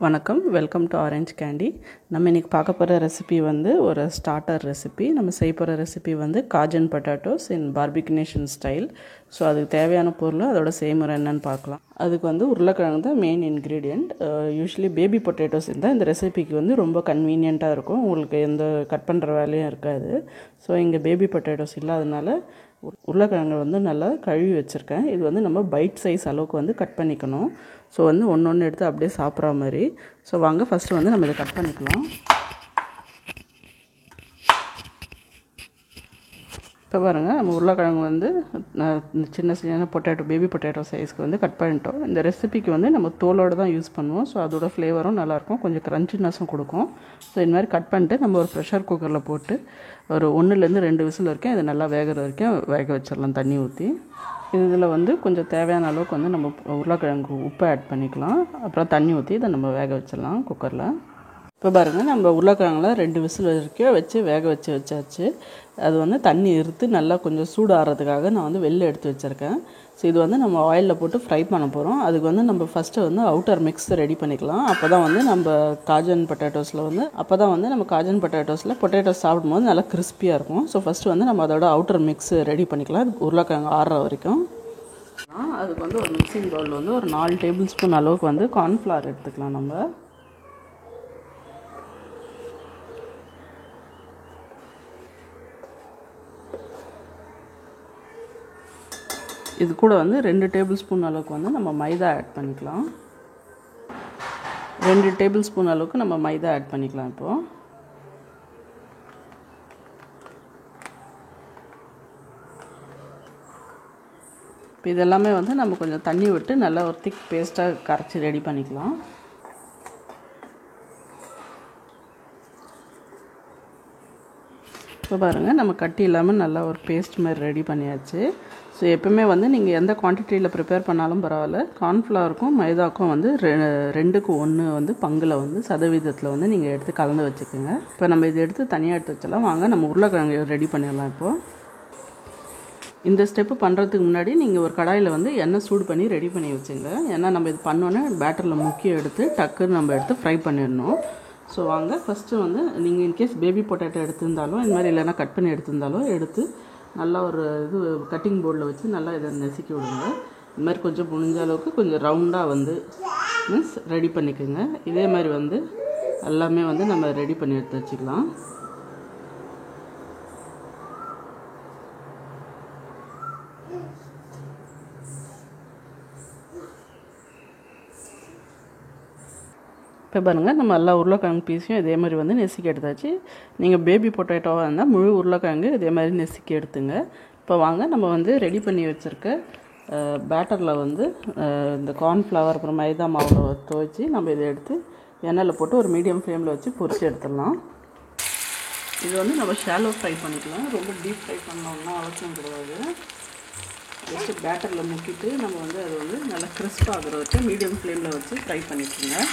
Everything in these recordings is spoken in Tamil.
வணக்கம், வெல்கம் டு ஆரஞ்ச் கேண்டி. நம்ம இன்றைக்கி பார்க்க போகிற ரெசிபி வந்து ஒரு ஸ்டார்டர் ரெசிபி. நம்ம செய்ய போகிற ரெசிபி வந்து காஜன் பொட்டேட்டோஸ் இன் பார்பிக்னேஷன் ஸ்டைல். ஸோ அதுக்கு தேவையான பொருள் அதோட செய்முறை என்னன்னு பார்க்கலாம். அதுக்கு வந்து உருளைக்கிழங்கு தான் main ingredient. Usually baby potatoes இருந்தால் இந்த ரெசிபிக்கு வந்து ரொம்ப கன்வீனியண்ட்டாக இருக்கும், உங்களுக்கு எந்த கட் பண்ணுற வேலையும் இருக்காது. ஸோ இங்கே பேபி பொட்டேட்டோஸ் இல்லாதனால உருளைக்கிழங்கு வந்து நல்லா கழுவி வச்சுருக்கேன். இது வந்து நம்ம பைட் சைஸ் அளவுக்கு வந்து கட் பண்ணிக்கணும். ஸோ வந்து ஒன்று எடுத்து அப்படியே சாப்பிட்ற மாதிரி. ஸோ வாங்க ஃபஸ்ட்டு வந்து நம்ம இதை கட் பண்ணிக்கலாம். இப்போ பாருங்கள், நம்ம உருளைக்கிழங்கு வந்து சின்ன சின்ன பொட்டேட்டோ பேபி பொட்டேட்டோ சைஸ்க்கு வந்து கட் பண்ணிட்டோம். இந்த ரெசிபிக்கு வந்து நம்ம தோலோடு தான் யூஸ் பண்ணுவோம். ஸோ அதோட ஃப்ளேவரும் நல்லாயிருக்கும், கொஞ்சம் க்ரன்ச்சினஸும் கொடுக்கும். ஸோ இந்த மாதிரி கட் பண்ணிட்டு நம்ம ஒரு ப்ரெஷர் குக்கரில் போட்டு ஒரு 1-2 விசில் வரைக்கும் இதை நல்லா வேகிற வரைக்கும் வேக வச்சிடலாம் தண்ணி ஊற்றி. இதில் வந்து கொஞ்சம் தேவையான அளவுக்கு வந்து நம்ம உருளைக்கிழங்கு உப்பு ஆட் பண்ணிக்கலாம். அப்புறம் தண்ணி ஊற்றி இதை நம்ம வேக வச்சிடலாம் குக்கரில். இப்போ பாருங்கள், நம்ம உருளைக்கிழங்குல 2 விசில் வரைக்கும் வச்சு வேக வச்சாச்சு. அது வந்து தண்ணி இருத்து நல்லா கொஞ்சம் சூடு ஆகிறதுக்காக நான் வந்து வெளில எடுத்து வச்சுருக்கேன். ஸோ இது வந்து நம்ம ஆயிலில் போட்டு ஃப்ரை பண்ண போகிறோம். அதுக்கு வந்து நம்ம ஃபஸ்ட்டு வந்து அவுட்டர் மிக்ஸ் ரெடி பண்ணிக்கலாம். அப்போ தான் வந்து நம்ம காஜன் பொட்டேட்டோஸில் பொட்டேட்டோஸ் சாப்பிடும்போது நல்லா கிறிஸ்பியாக இருக்கும். ஸோ ஃபஸ்ட்டு வந்து நம்ம அதோட அவுட்டர் மிக்ஸ் ரெடி பண்ணிக்கலாம். அதுக்கு உருளைக்கிழங்கு ஆறுற வரைக்கும். அதுக்கு வந்து ஒரு மிக்சிங் பவுலில் வந்து ஒரு 4 டேபிள் ஸ்பூன் அளவுக்கு வந்து கார்ன்ஃப்ளவர் எடுத்துக்கலாம். நம்ம இது கூட வந்து 2 டேபிள் ஸ்பூன் அளவுக்கு வந்து நம்ம மைதா ஆட் பண்ணிக்கலாம். 2 டேபிள் ஸ்பூன் அளவுக்கு நம்ம மைதா ஆட் பண்ணிக்கலாம். இப்போ இதெல்லாமே வந்து நம்ம கொஞ்சம் தண்ணி விட்டு நல்லா ஒரு திக் பேஸ்ட்டாக கரைச்சி ரெடி பண்ணிக்கலாம். இப்போ பாருங்கள், நம்ம கட்டி இல்லாமல் நல்லா ஒரு பேஸ்ட் மாதிரி ரெடி பண்ணியாச்சு. ஸோ எப்பவுமே வந்து நீங்கள் எந்த குவான்டிட்டியில் ப்ரிப்பேர் பண்ணாலும் பரவாயில்ல, கார்ன்ஃப்ளவருக்கும் மைதாவுக்கும் வந்து 2:1 வந்து பங்கில் வந்து சதவீதத்தில் வந்து நீங்கள் எடுத்து கலந்து வச்சுக்கோங்க. இப்போ நம்ம இதை எடுத்து தனியாக எடுத்து வச்சலாம். வாங்க நம்ம உருளைக்கிழங்கு ரெடி பண்ணிடலாம். இப்போது இந்த ஸ்டெப்பு பண்ணுறதுக்கு முன்னாடி நீங்கள் ஒரு கடாயில் வந்து எண்ணெய் சூடு பண்ணி ரெடி பண்ணி வச்சுங்க. ஏன்னா நம்ம இது பண்ணோன்னே பேட்டரில் முக்கி எடுத்து டக்குன்னு நம்ம எடுத்து ஃப்ரை பண்ணிடணும். ஸோ வாங்க ஃபஸ்ட்டு வந்து நீங்கள் இன்கேஸ் பேபி பொட்டேட்டோ எடுத்திருந்தாலும் இந்த மாதிரி இல்லைன்னா கட் பண்ணி எடுத்திருந்தாலும் எடுத்து நல்லா ஒரு கட்டிங் போர்டில் வச்சு நல்லா இதை நெசுக்கி விடுங்க. இந்த மாதிரி கொஞ்சம் முடிஞ்ச அளவுக்கு கொஞ்சம் ரவுண்டாக வந்து ரெடி பண்ணிக்கோங்க. இதே மாதிரி வந்து எல்லாமே வந்து நம்ம ரெடி பண்ணி எடுத்து வச்சுக்கலாம். இப்போ பாருங்கள், நம்ம எல்லா உருளைக்கிழங்கு பீஸையும் இதே மாதிரி வந்து நெசுக்கி எடுத்தாச்சு. நீங்கள் பேபி பொட்டேட்டோவாக இருந்தால் முழு உருளைக்கிழங்கு இதே மாதிரி நெசுக்கி எடுத்துங்க. இப்போ வாங்க நம்ம வந்து ரெடி பண்ணி வச்சுருக்க பேட்டரில் வந்து இந்த கார்ன்ஃப்ளவர் அப்புறம் மைதா மாவில் துவைச்சி நம்ம இதை எடுத்து எண்ணெயில் போட்டு ஒரு மீடியம் ஃப்ளேமில் வச்சு பொரிச்சு எடுத்துடலாம். இது வந்து நம்ம ஷாலோ ஃப்ரை பண்ணிக்கலாம், ரொம்ப டீப் ஃப்ரை பண்ணோம்னா அவசியம் கிடையாது. ஜஸ்ட்டு பேட்டரில் முக்கிட்டு நம்ம வந்து அது வந்து நல்லா கிறிஸ்பாக ஆகிற வரைக்கும் மீடியம் ஃப்ளேமில் வச்சு ஃப்ரை பண்ணிக்கோங்க.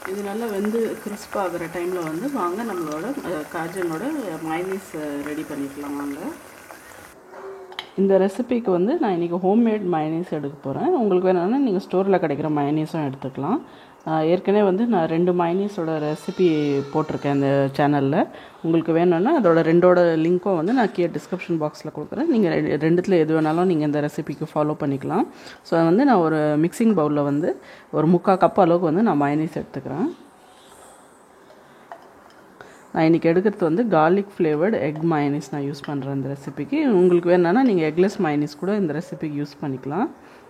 இது நல்லா வெந்து கிறிஸ்பாக ஆகிற டைமில் வந்து வாங்க நம்மளோட காஜனோட மைனீஸ் ரெடி பண்ணிக்கலாம். வாங்க, இந்த ரெசிபிக்கு வந்து நான் இன்றைக்கி ஹோம்மேட் மைனீஸ் எடுக்க போகிறேன். உங்களுக்கு வேணும்னா நீங்கள் ஸ்டோரில் கிடைக்கிற மைனீஸும் எடுத்துக்கலாம். ஏற்கனவே வந்து நான் 2 மைனீஸோட ரெசிபி போட்டிருக்கேன் இந்த சேனலில். உங்களுக்கு வேணும்னா அதோட 2ஓட லிங்க்கும் வந்து நான் கீழே டிஸ்கிரிப்ஷன் பாக்ஸில் கொடுக்குறேன். நீங்கள் 2த்தில் எது வேணாலும் நீங்கள் இந்த ரெசிபிக்கு ஃபாலோ பண்ணிக்கலாம். ஸோ வந்து நான் ஒரு மிக்சிங் பவுலில் வந்து ஒரு 3/4 கப் அளவுக்கு வந்து நான் மைனீஸ் எடுத்துக்கிறேன். நான் இன்றைக்கி எடுக்கிறது வந்து கார்லிக் ஃப்ளேவர்டு எக் மைனீஸ் நான் யூஸ் பண்ணுறேன் இந்த ரெசிபிக்கு. உங்களுக்கு வேணும்னா நீங்கள் எக்லெஸ் மைனீஸ் கூட இந்த ரெசிபிக்கு யூஸ் பண்ணிக்கலாம்.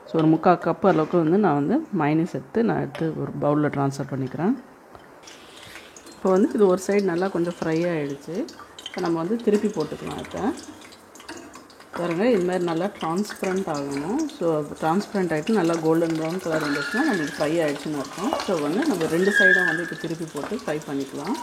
ஸோ ஒரு 3/4 கப் அளவுக்கு வந்து நான் வந்து மைனீஸ் எடுத்து ஒரு பவுலில் ட்ரான்ஸ்ஃபர் பண்ணிக்கிறேன். இப்போ வந்து இது ஒரு சைடு நல்லா கொஞ்சம் ஃப்ரை ஆகிடுச்சு. இப்போ நம்ம வந்து திருப்பி போட்டுக்கலாம். இப்போ பாருங்கள், இது மாதிரி நல்லா ட்ரான்ஸ்பரண்ட் ஆகணும். ஸோ ட்ரான்ஸ்பரண்ட் ஆகிட்டு நல்லா கோல்டன் ப்ரௌன் கலர் வந்துச்சுன்னா நம்மளுக்கு ஃப்ரை ஆகிடுச்சுன்னு இருக்கும். ஸோ வந்து நம்ம 2 சைடும் வந்து இப்போ திருப்பி போட்டு ஃப்ரை பண்ணிக்கலாம்.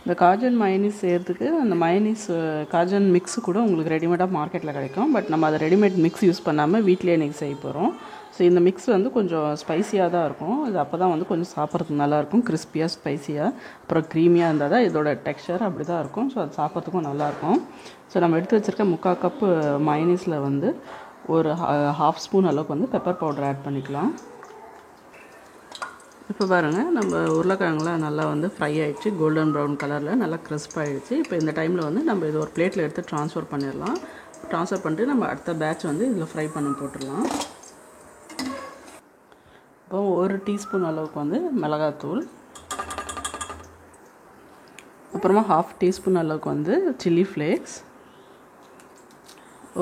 இந்த காஜன் மயனீஸ் செய்கிறதுக்கு அந்த மயனீஸ் காஜன் மிக்ஸு கூட உங்களுக்கு ரெடிமேடாக மார்க்கெட்டில் கிடைக்கும். பட் நம்ம அதை ரெடிமேட் மிக்ஸ் யூஸ் பண்ணாமல் வீட்டிலே இன்றைக்கி செய்ய போகிறோம். ஸோ ஸோ இந்த மிக்ஸ் வந்து கொஞ்சம் ஸ்பைஸியாக தான் இருக்கும். இது அப்போ தான் வந்து கொஞ்சம் சாப்பிட்றதுக்கு நல்லாயிருக்கும், கிறிஸ்பியாக ஸ்பைஸியாக. அப்புறம் க்ரீமியாக இருந்தால் தான் இதோட டெக்ஸ்சர் அப்படி தான் இருக்கும். ஸோ அது சாப்பிட்றதுக்கும் நல்லாயிருக்கும். ஸோ நம்ம எடுத்து வச்சுருக்க 3/4 கப்பு மயனீஸில் வந்து ஒரு 1/2 ஸ்பூன் அளவுக்கு வந்து பெப்பர் பவுடர் ஆட் பண்ணிக்கலாம். இப்போ பாருங்கள், நம்ம உருளைக்கிழங்குலாம் நல்லா வந்து ஃப்ரை ஆகிடுச்சு, கோல்டன் ப்ரௌன் கலரில் நல்லா கிறிஸ்ப் ஆகிடுச்சு. இப்போ இந்த டைமில் வந்து நம்ம இது ஒரு பிளேட்டில் எடுத்து ட்ரான்ஸ்ஃபர் பண்ணிடலாம். ட்ரான்ஸ்ஃபர் பண்ணிட்டு நம்ம அடுத்த பேட்ச் வந்து இதில் ஃப்ரை பண்ணி போட்டுடலாம். இப்போ 1 டீஸ்பூன் அளவுக்கு வந்து மிளகாத்தூள், அப்புறமா 1/2 டீஸ்பூன் அளவுக்கு வந்து சில்லி ஃப்ளேக்ஸ்,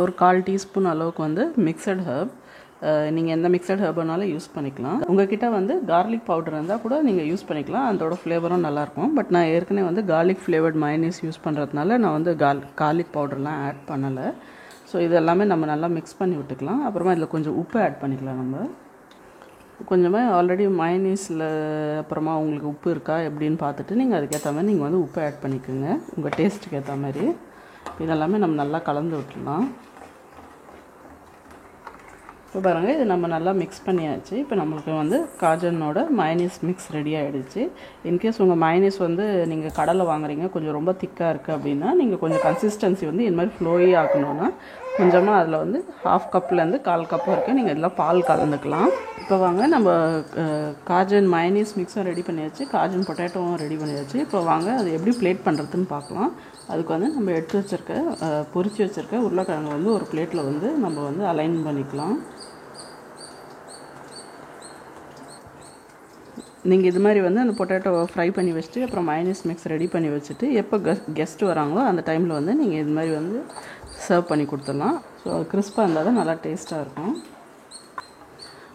ஒரு 1/4 டீஸ்பூன் அளவுக்கு வந்து மிக்சட் ஹர்ப். நீங்கள் எந்த மிக்சட் ஹர்பனாலும் யூஸ் பண்ணிக்கலாம். உங்கள்கிட்ட வந்து கார்லிக் பவுடர் இருந்தால் கூட நீங்கள் யூஸ் பண்ணிக்கலாம், அதோட ஃப்ளேவரும் நல்லாயிருக்கும். பட் நான் ஏற்கனவே வந்து கார்லிக் ஃப்ளேவர்ட் மயனீஸ் யூஸ் பண்ணுறதுனால நான் வந்து கார்லிக் பவுடர்லாம் ஆட் பண்ணலை. ஸோ இது எல்லாமே நம்ம நல்லா மிக்ஸ் பண்ணி விட்டுக்கலாம். அப்புறமா இதில் கொஞ்சம் உப்பு ஆட் பண்ணிக்கலாம். நம்ம கொஞ்சமாக ஆல்ரெடி மயனீஸில் அப்புறமா உங்களுக்கு உப்பு இருக்கா எப்படின்னு பார்த்துட்டு நீங்கள் அதுக்கேற்ற மாதிரி நீங்கள் வந்து உப்பு ஆட் பண்ணிக்கோங்க, உங்கள் டேஸ்ட்டுக்கு ஏற்ற மாதிரி. இதெல்லாமே நம்ம நல்லா கலந்து விட்டுடலாம். இப்போ பாருங்கள், இது நம்ம நல்லா மிக்ஸ் பண்ணியாச்சு. இப்போ நம்மளுக்கு வந்து காஜனோட மயனீஸ் மிக்ஸ் ரெடி ஆகிடுச்சு. இன்கேஸ் உங்கள் மயனீஸ் வந்து நீங்கள் கடையில் வாங்குறீங்க, கொஞ்சம் ரொம்ப திக்காக இருக்குது அப்படின்னா நீங்கள் கொஞ்சம் கன்சிஸ்டன்சி வந்து இந்த மாதிரி ஃப்ளோயி ஆக்கணுன்னா கொஞ்சமாக அதில் வந்து 1/2 கப்லேருந்து 1/4 கப் வரைக்கும் நீங்கள் இதில் பால் கலந்துக்கலாம். இப்போ வாங்க, நம்ம காஜன் மயனீஸ் மிக்ஸும் ரெடி பண்ணியாச்சு, காஜன் பொட்டேட்டோவும் ரெடி பண்ணியாச்சு. இப்போ வாங்க அது எப்படி பிளேட் பண்ணுறதுன்னு பார்க்கலாம். அதுக்கு வந்து நம்ம எடுத்து வச்சுருக்க பொரிச்சு வச்சுருக்க உருளைக்கிழங்கு வந்து ஒரு பிளேட்டில் வந்து நம்ம வந்து அலைன் பண்ணிக்கலாம். நீங்கள் இது மாதிரி வந்து அந்த பொட்டேட்டோவை ஃப்ரை பண்ணி வச்சுட்டு அப்புறம் மயனீஸ் மிக்ஸ் ரெடி பண்ணி வச்சுட்டு எப்போ கெஸ்ட்டு வராங்களோ அந்த டைமில் வந்து நீங்கள் இது மாதிரி வந்து சர்வ் பண்ணி கொடுத்துடலாம். ஸோ அது கிறிஸ்பாக இருந்தால் தான் நல்லா டேஸ்ட்டாக இருக்கும்.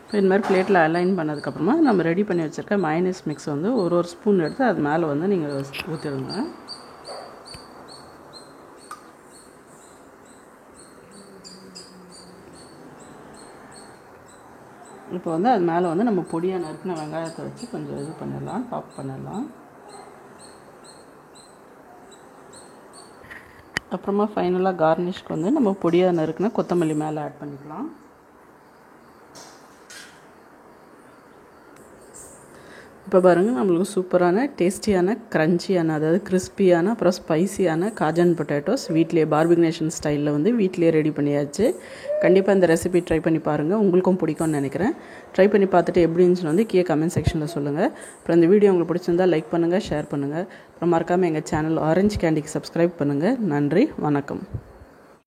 இப்போ இந்த மாதிரி பிளேட்டில் அலைன் பண்ணதுக்கப்புறமா நம்ம ரெடி பண்ணி வச்சுருக்க மயனீஸ் மிக்ஸ் வந்து ஒரு ஸ்பூன் எடுத்து அது மேலே வந்து நீங்கள் ஊற்றிடுங்க. இப்போ வந்து அது மேலே வந்து நம்ம பொடியாக நறுக்கின வெங்காயத்தை வச்சு கொஞ்சம் இது பண்ணிடலாம், டாப் பண்ணிடலாம். அப்புறமா ஃபைனலாக கார்னிஷ்க்கு வந்து நம்ம பொடியாக நறுக்கின கொத்தமல்லி மேலே ஆட் பண்ணிக்கலாம். இப்போ பாருங்கள், நம்மளுக்கு சூப்பரான டேஸ்டியான க்ரன்ச்சியான அதாவது கிறிஸ்பியான அப்புறம் ஸ்பைசியான காஜன் பொட்டேட்டோஸ் வீட்லேயே பார்பிக்னேஷன் ஸ்டைலில் வந்து வீட்லேயே ரெடி பண்ணியாச்சு. கண்டிப்பாக இந்த ரெசிபி ட்ரை பண்ணி பாருங்கள், உங்களுக்கும் பிடிக்கும்னு நினைக்கிறேன். ட்ரை பண்ணி பார்த்துட்டு எப்படி இருந்துச்சுன்னு வந்து கீழே கமெண்ட் செக்ஷனில் சொல்லுங்கள். அப்புறம் இந்த வீடியோ உங்களுக்கு பிடிச்சிருந்தா லைக் பண்ணுங்கள், ஷேர் பண்ணுங்கள். அப்புறம் மறக்காமல் எங்கள் சேனல் ஆரஞ்சு கேண்டிக்கு சப்ஸ்கிரைப் பண்ணுங்கள். நன்றி, வணக்கம்.